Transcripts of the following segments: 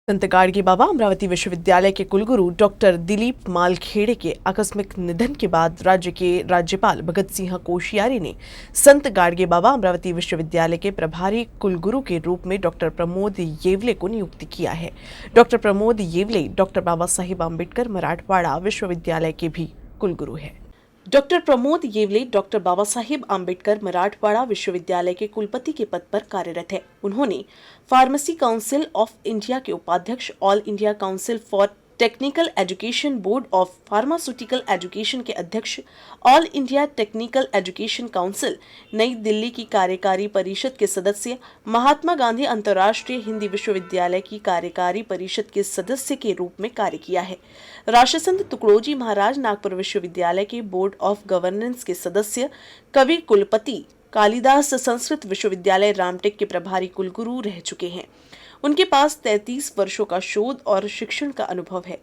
संत गाडगे बाबा अमरावती विश्वविद्यालय के कुलगुरु डॉक्टर दिलीप मालखेड़े के आकस्मिक निधन के बाद राज्य के राज्यपाल भगत सिंह कोश्यारी ने संत गाडगे बाबा अमरावती विश्वविद्यालय के प्रभारी कुलगुरु के रूप में डॉक्टर प्रमोद येवले को नियुक्त किया है। डॉक्टर प्रमोद येवले डॉक्टर बाबा साहेब आंबेडकर मराठवाड़ा विश्वविद्यालय के भी कुलगुरु हैं। डॉक्टर प्रमोद येवले डॉक्टर बाबा साहेब आंबेडकर मराठवाड़ा विश्वविद्यालय के कुलपति के पद पर कार्यरत है। उन्होंने फार्मेसी काउंसिल ऑफ इंडिया के उपाध्यक्ष, all India council for technical education, board of pharmaceutical education के अध्यक्ष, all India technical education council, नई दिल्ली की कार्यकारी परिषद के सदस्य, महात्मा गांधी अंतर्राष्ट्रीय हिंदी विश्वविद्यालय की कार्यकारी परिषद के सदस्य के रूप में कार्य किया है। राष्ट्रसंत तुकडोजी महाराज नागपुर विश्वविद्यालय के बोर्ड ऑफ गवर्नेंस के सदस्य, कवि कुलपति, कालिदास संस्कृत विश्वविद्यालय रामटेक के प्रभारी कुलगुरु रह चुके हैं। उनके पास 33 वर्षों का शोध और शिक्षण का अनुभव है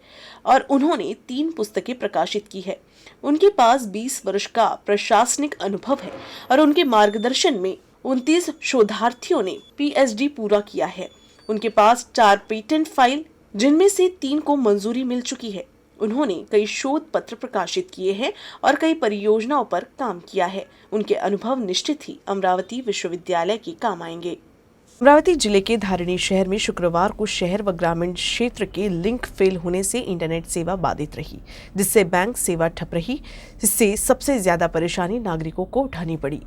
और उन्होंने 3 पुस्तकें प्रकाशित की है। उनके पास 20 वर्ष का प्रशासनिक अनुभव है और उनके मार्गदर्शन में 29 शोधार्थियों ने पीएचडी पूरा किया है। उनके पास 4 पेटेंट फाइल, जिनमें से 3 को मंजूरी मिल चुकी है। उन्होंने कई शोध पत्र प्रकाशित किए हैं और कई परियोजनाओं पर काम किया है। उनके अनुभव निश्चित ही अमरावती विश्वविद्यालय के काम आएंगे। अमरावती जिले के धारिणी शहर में शुक्रवार को शहर व ग्रामीण क्षेत्र के लिंक फेल होने से इंटरनेट सेवा बाधित रही, जिससे बैंक सेवा ठप रही। इससे सबसे ज्यादा परेशानी नागरिकों को उठानी पड़ी।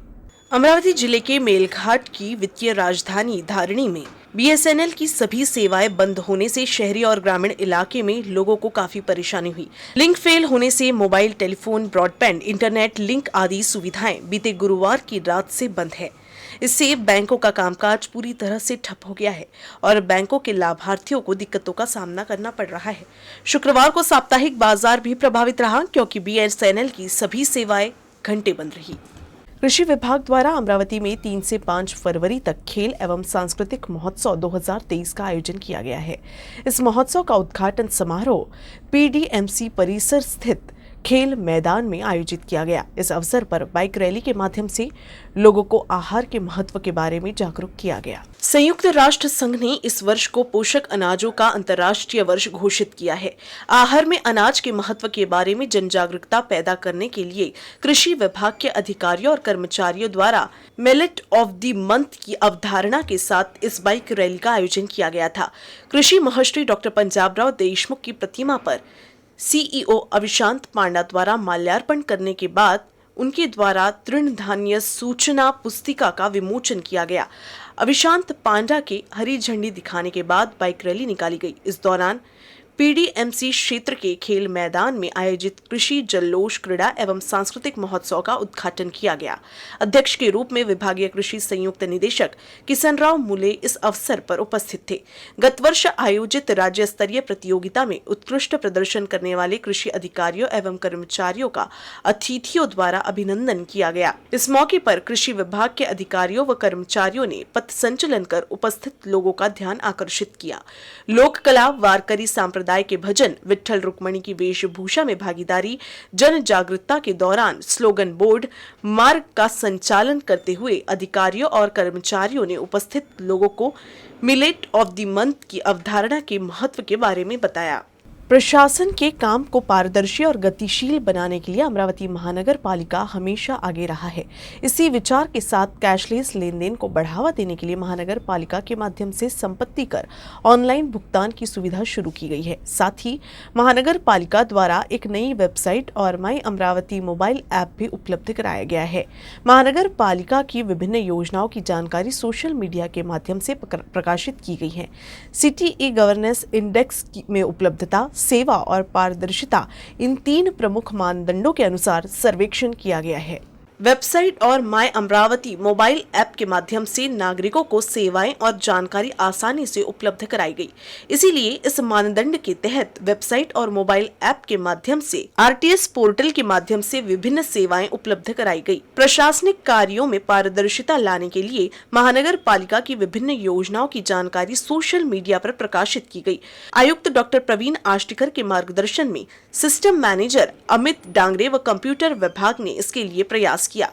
अमरावती जिले के मेलघाट की वित्तीय राजधानी धारिणी में बीएसएनएल की सभी सेवाएं बंद होने से शहरी और ग्रामीण इलाके में लोगों को काफी परेशानी हुई। लिंक फेल होने से mobile telephone, broadband, internet link आदि सुविधाएं बीते गुरुवार की रात से बंद है। इससे बैंकों का कामकाज पूरी तरह से ठप हो गया है और बैंकों के लाभार्थियों को दिक्कतों का सामना करना पड़ रहा है। शुक्रवार को साप्ताहिक बाजार भी प्रभावित रहा, क्योंकि बीएसएनएल की सभी सेवाएं घंटे बंद रही। कृषि विभाग द्वारा अमरावती में 3 से 5 फरवरी तक खेल एवं सांस्कृतिक महोत्सव 2023 का आयोजन किया गया है। इस महोत्सव का उद्घाटन समारोह पीडीएमसी परिसर स्थित खेल मैदान में आयोजित किया गया। इस अवसर पर बाइक रैली के माध्यम से लोगों को आहार के महत्व के बारे में जागरूक किया गया। संयुक्त राष्ट्र संघ ने इस वर्ष को पोषक अनाजों का अंतर्राष्ट्रीय वर्ष घोषित किया है। आहार में अनाज के महत्व के बारे में जन जागरूकता पैदा करने के लिए कृषि विभाग के अधिकारियों और कर्मचारियों द्वारा मिलेट ऑफ द मंथ की अवधारणा के साथ इस बाइक रैली का आयोजन किया गया था। कृषि महर्षि डॉक्टर पंजाबराव देशमुख की प्रतिमा पर सीईओ अविशांत पांडा द्वारा माल्यार्पण करने के बाद उनके द्वारा तृण धान्य सूचना पुस्तिका का विमोचन किया गया। अविशांत पांडा के हरी झंडी दिखाने के बाद बाइक रैली निकाली गई। इस दौरान पीडीएमसी क्षेत्र के खेल मैदान में आयोजित कृषि जल्लोष क्रीड़ा एवं सांस्कृतिक महोत्सव का उद्घाटन किया गया। अध्यक्ष के रूप में विभागीय कृषि संयुक्त निदेशक किशनराव मुले इस अवसर पर उपस्थित थे। गत वर्ष आयोजित राज्य स्तरीय प्रतियोगिता में उत्कृष्ट प्रदर्शन करने वाले कृषि अधिकारियों एवं कर्मचारियों का अतिथियों द्वारा अभिनंदन किया गया। इस मौके पर कृषि विभाग के अधिकारियों व कर्मचारियों ने पथ संचलन कर उपस्थित लोगों का ध्यान आकर्षित किया। लोक कला, वारकरी संप्रदाय के भजन, विट्ठल रुक्मणी की वेशभूषा में भागीदारी, जन जागरूकता के दौरान स्लोगन बोर्ड मार्ग का संचालन करते हुए अधिकारियों और कर्मचारियों ने उपस्थित लोगों को मिलेट ऑफ द मंथ की अवधारणा के महत्व के बारे में बताया। प्रशासन के काम को पारदर्शी और गतिशील बनाने के लिए अमरावती महानगर पालिका हमेशा आगे रहा है। इसी विचार के साथ कैशलेस लेन देन को बढ़ावा देने के लिए महानगर पालिका के माध्यम से संपत्ति कर ऑनलाइन भुगतान की सुविधा शुरू की गई है। साथ ही महानगर पालिका द्वारा एक नई वेबसाइट और माई अमरावती मोबाइल ऐप भी उपलब्ध कराया गया है। महानगर पालिका की विभिन्न योजनाओं की जानकारी सोशल मीडिया के माध्यम से प्रकाशित की गई है। सिटी ई गवर्नेंस इंडेक्स में उपलब्धता, सेवा और पारदर्शिता, इन 3 प्रमुख मानदंडों के अनुसार सर्वेक्षण किया गया है। वेबसाइट और माई अमरावती मोबाइल ऐप के माध्यम से नागरिकों को सेवाएं और जानकारी आसानी से उपलब्ध कराई गई। इसीलिए इस मानदंड के तहत वेबसाइट और मोबाइल ऐप के माध्यम से आरटीएस पोर्टल के माध्यम से विभिन्न सेवाएं उपलब्ध कराई गई। प्रशासनिक कार्यों में पारदर्शिता लाने के लिए महानगर पालिका की विभिन्न योजनाओं की जानकारी सोशल मीडिया पर प्रकाशित की गई। आयुक्त डॉक्टर प्रवीण आष्टिकर के मार्गदर्शन में सिस्टम मैनेजर अमित डांगरे व कंप्यूटर विभाग ने इसके लिए प्रयास किया।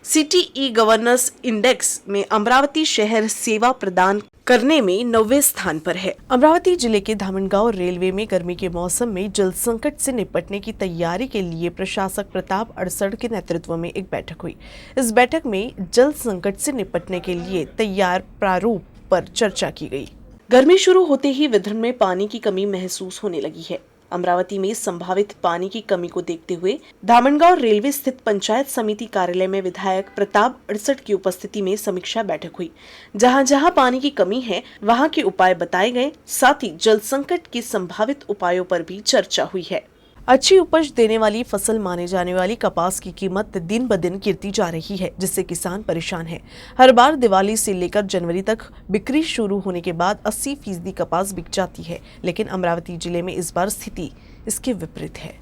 सिटी ई गवर्नेंस इंडेक्स में अमरावती शहर सेवा प्रदान करने में 9वें स्थान पर है। अमरावती जिले के धामनगांव रेलवे में गर्मी के मौसम में जल संकट से निपटने की तैयारी के लिए प्रशासक प्रताप अड़सड़ के नेतृत्व में एक बैठक हुई। इस बैठक में जल संकट से निपटने के लिए तैयार प्रारूप पर चर्चा की गई। गर्मी शुरू होते ही विदर्भ में पानी की कमी महसूस होने लगी है। अमरावती में संभावित पानी की कमी को देखते हुए धामनगांव रेलवे स्थित पंचायत समिति कार्यालय में विधायक प्रताप अड़सड़ की उपस्थिति में समीक्षा बैठक हुई। जहां जहां पानी की कमी है वहां के उपाय बताए गए, साथ ही जल संकट के संभावित उपायों पर भी चर्चा हुई है। अच्छी उपज देने वाली फसल माने जाने वाली कपास की कीमत दिन ब दिन गिरती जा रही है, जिससे किसान परेशान है। हर बार दिवाली से लेकर जनवरी तक बिक्री शुरू होने के बाद 80% कपास बिक जाती है, लेकिन अमरावती जिले में इस बार स्थिति इसके विपरीत है।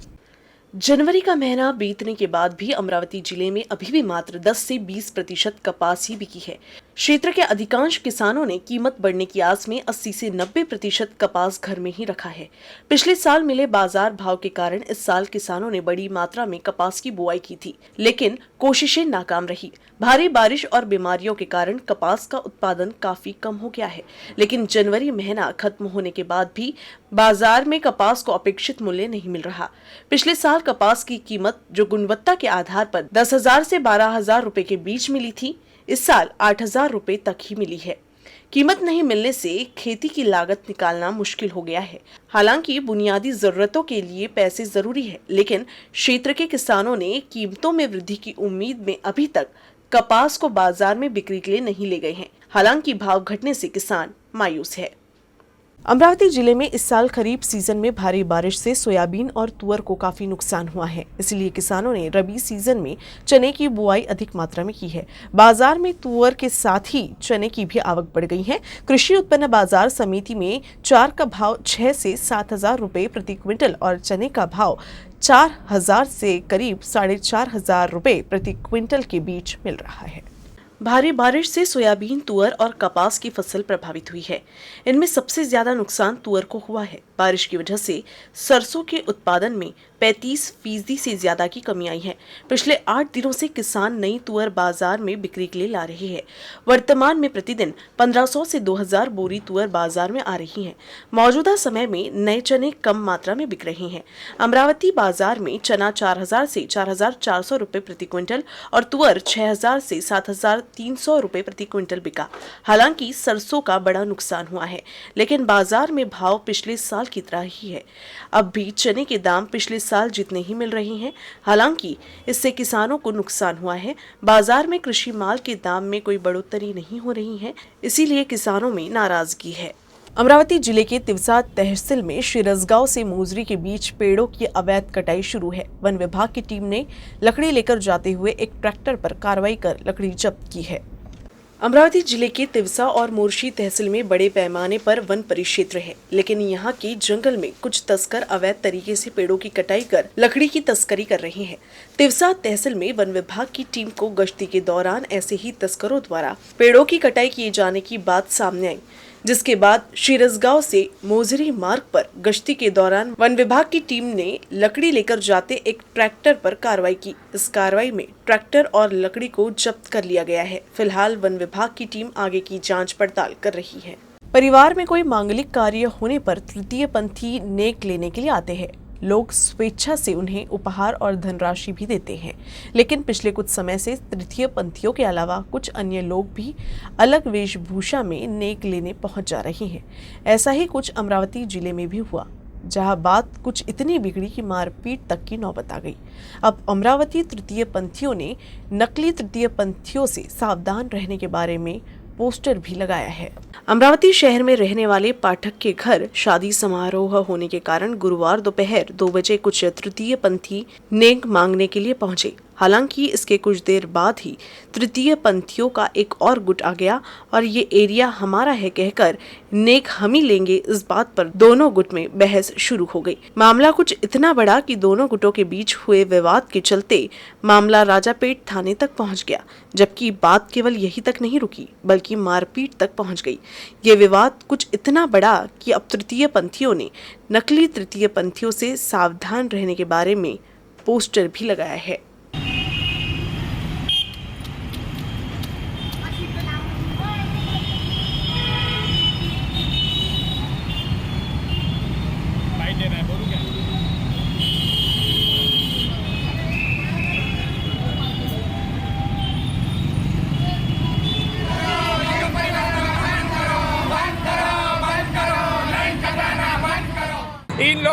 जनवरी का महीना बीतने के बाद भी अमरावती जिले में अभी भी मात्र 10 से 20% कपास ही बिकी है। क्षेत्र के अधिकांश किसानों ने कीमत बढ़ने की आस में 80 से 90% कपास घर में ही रखा है। पिछले साल मिले बाजार भाव के कारण इस साल किसानों ने बड़ी मात्रा में कपास की बुआई की थी, लेकिन कोशिशें नाकाम रही। भारी बारिश और बीमारियों के कारण कपास का उत्पादन काफी कम हो गया है, लेकिन जनवरी महीना खत्म होने के बाद भी बाजार में कपास को अपेक्षित मूल्य नहीं मिल रहा। पिछले साल कपास की कीमत जो गुणवत्ता के आधार पर 10,000 से 12,000 रुपए के बीच मिली थी, इस साल 8,000 रुपए तक ही मिली है। कीमत नहीं मिलने से खेती की लागत निकालना मुश्किल हो गया है। हालांकि बुनियादी जरूरतों के लिए पैसे जरूरी है, लेकिन क्षेत्र के किसानों ने कीमतों में वृद्धि की उम्मीद में अभी तक कपास को बाजार में बिक्री के लिए नहीं ले गए हैं। हालांकि भाव घटने से किसान मायूस है। अमरावती जिले में इस साल खरीफ सीजन में भारी बारिश से सोयाबीन और तुअर को काफी नुकसान हुआ है, इसलिए किसानों ने रबी सीजन में चने की बुआई अधिक मात्रा में की है। बाजार में तुअर के साथ ही चने की भी आवक बढ़ गई है। कृषि उत्पन्न बाजार समिति में 4 का भाव 6 से 7,000 रुपए प्रति क्विंटल और चने का भाव 4,000 से करीब 4,500 रुपए प्रति क्विंटल के बीच मिल रहा है। भारी बारिश से सोयाबीन, तुअर और कपास की फसल प्रभावित हुई है। इनमें सबसे ज्यादा नुकसान तुअर को हुआ है। बारिश की वजह से सरसों के उत्पादन में 35% से ज्यादा की कमी आई है। पिछले 8 दिनों से किसान नई तुअर बाजार में बिक्री के लिए ला रहे हैं। वर्तमान में प्रतिदिन 1,500 से 2,000 बोरी तुअर बाजार में आ रही है। मौजूदा समय में नए चने कम मात्रा में बिक रहे हैं। अमरावती बाजार में चना 4,000 से 4,400 रुपए प्रति क्विंटल और तुअर 6,000 से 7,300 रुपए प्रति क्विंटल बिका। हालांकि सरसों का बड़ा नुकसान हुआ है, लेकिन बाजार में भाव पिछले साल की तरह ही है। अब भी चने के दाम पिछले साल जितने ही मिल रहे हैं। हालांकि इससे किसानों को नुकसान हुआ है। बाजार में कृषि माल के दाम में कोई बढ़ोतरी नहीं हो रही है, इसीलिए किसानों में नाराजगी है। अमरावती जिले के तिवसा तहसील में शिरसगांव से मोजरी के बीच पेड़ों की अवैध कटाई शुरू है। वन विभाग की टीम ने लकड़ी लेकर जाते हुए एक ट्रैक्टर पर कार्रवाई कर लकड़ी जब्त की है। अमरावती जिले के तिवसा और मोर्शी तहसील में बड़े पैमाने पर वन परिक्षेत्र है, लेकिन यहाँ के जंगल में कुछ तस्कर अवैध तरीके से पेड़ों की कटाई कर लकड़ी की तस्करी कर रहे हैं। तिवसा तहसील में वन विभाग की टीम को गश्ती के दौरान ऐसे ही तस्करों द्वारा पेड़ों की कटाई किए जाने की बात सामने आई, जिसके बाद शिरसगांव से मोजरी मार्ग पर गश्ती के दौरान वन विभाग की टीम ने लकड़ी लेकर जाते एक ट्रैक्टर पर कार्रवाई की। इस कार्रवाई में ट्रैक्टर और लकड़ी को जब्त कर लिया गया है। फिलहाल वन विभाग की टीम आगे की जांच पड़ताल कर रही है। परिवार में कोई मांगलिक कार्य होने पर तृतीय पंथी नेक लेने के लिए आते हैं। लोग स्वेच्छा से उन्हें उपहार और धनराशि भी देते हैं, लेकिन पिछले कुछ समय से तृतीय पंथियों के अलावा कुछ अन्य लोग भी अलग वेशभूषा में नेक लेने पहुंच जा रहे हैं। ऐसा ही कुछ अमरावती जिले में भी हुआ, जहां बात कुछ इतनी बिगड़ी कि मारपीट तक की नौबत आ गई। अब अमरावती तृतीय पंथियों ने नकली तृतीय पंथियों से सावधान रहने के बारे में पोस्टर भी लगाया है। अमरावती शहर में रहने वाले पाठक के घर शादी समारोह होने के कारण गुरुवार दोपहर 2 बजे कुछ तृतीय पंथी नेक मांगने के लिए पहुंचे। हालांकि इसके कुछ देर बाद ही तृतीय पंथियों का एक और गुट आ गया और ये एरिया हमारा है कहकर नेक हम ही लेंगे, इस बात पर दोनों गुट में बहस शुरू हो गई। मामला कुछ इतना बड़ा कि दोनों गुटों के बीच हुए विवाद के चलते मामला राजापेट थाने तक पहुंच गया, जबकि बात केवल यही तक नहीं रुकी बल्कि मारपीट तक पहुंच गई। ये विवाद कुछ इतना बड़ा कि अब तृतीय पंथियों ने नकली तृतीय पंथियों से सावधान रहने के बारे में पोस्टर भी लगाया है।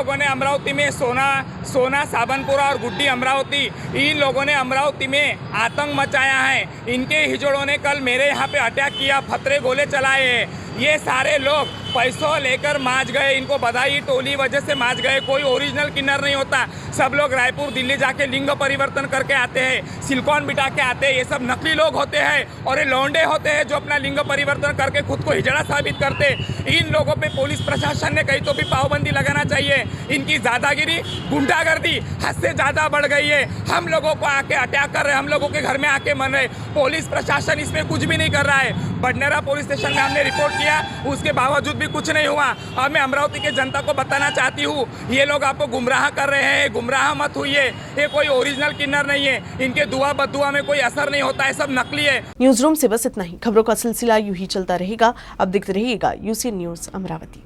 लोगों ने अमरावती में सोना साबनपुरा और गुड्डी अमरावती, इन लोगों ने अमरावती में आतंक मचाया है। इनके हिजड़ों ने कल मेरे यहाँ पे अटैक किया, फतरे गोले चलाए हैं। ये सारे लोग पैसों लेकर माच गए, इनको बधाई टोली वजह से माच गए। कोई ओरिजिनल किन्नर नहीं होता, सब लोग रायपुर दिल्ली जाके लिंग परिवर्तन करके आते हैं, सिलिकॉन बिठा के आते हैं। ये सब नकली लोग होते हैं और ये लौंडे होते हैं जो अपना लिंग परिवर्तन करके खुद को हिजड़ा साबित करते। इन लोगों पे पुलिस प्रशासन ने कहीं तो भी पाबंदी लगाना चाहिए। इनकी दादागिरी, गुंडागर्दी हद से ज़्यादा बढ़ गई है। हम लोगों को आके अटैक कर रहे हैं, हम लोगों के घर में आके मन रहे। पुलिस प्रशासन इसमें कुछ भी नहीं कर रहा है। बडनेरा पुलिस स्टेशन में हमने रिपोर्ट किया, उसके बावजूद भी कुछ नहीं हुआ। और मैं अमरावती के जनता को बताना चाहती हूँ, ये लोग आपको गुमराह कर रहे हैं, गुमराह मत हुइए। ये कोई ओरिजिनल किन्नर नहीं है, इनके दुआ बदुआ में कोई असर नहीं होता है, सब नकली है। न्यूज रूम से बस इतना ही। खबरों का सिलसिला यूं ही चलता रहेगा। अब देखते रहिएगा यूसी न्यूज अमरावती।